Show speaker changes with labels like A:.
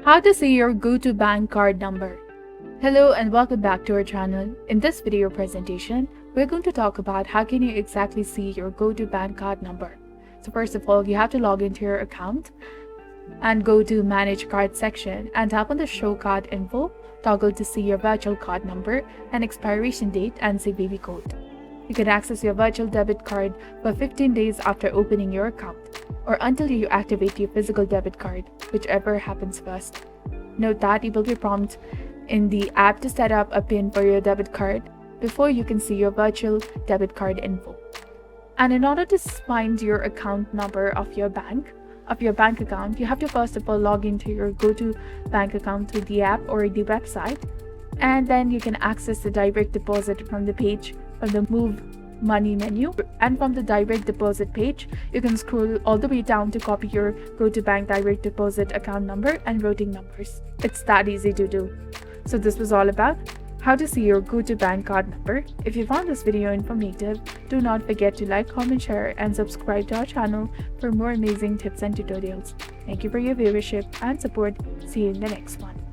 A: How to see your GO2bank card number. Hello and welcome back to our channel. In this video presentation, we're going to talk about how can you exactly see your GO2bank card number. So first of all, you have to log into your account and go to Manage Card section and tap on the Show Card Info, toggle to see your virtual card number and expiration date and CVV code. You can access your virtual debit card for 15 days after opening your account, or until you activate your physical debit card, whichever happens first. Note that you will be prompted in the app to set up a PIN for your debit card before you can see your virtual debit card info. And in order to find your account number of your bank account, you have to first of all log into your GO2bank account through the app or the website, and then you can access the direct deposit from the page from the Move Money menu. And from the direct deposit page, you can scroll all the way down to copy your GO2bank direct deposit account number and routing numbers. It's that easy to do. So this was all about how to see your GO2bank card number. If you found this video informative, do not forget to like, comment, share, and subscribe to our channel for more amazing tips and tutorials. Thank you for your viewership and support. See you in the next one.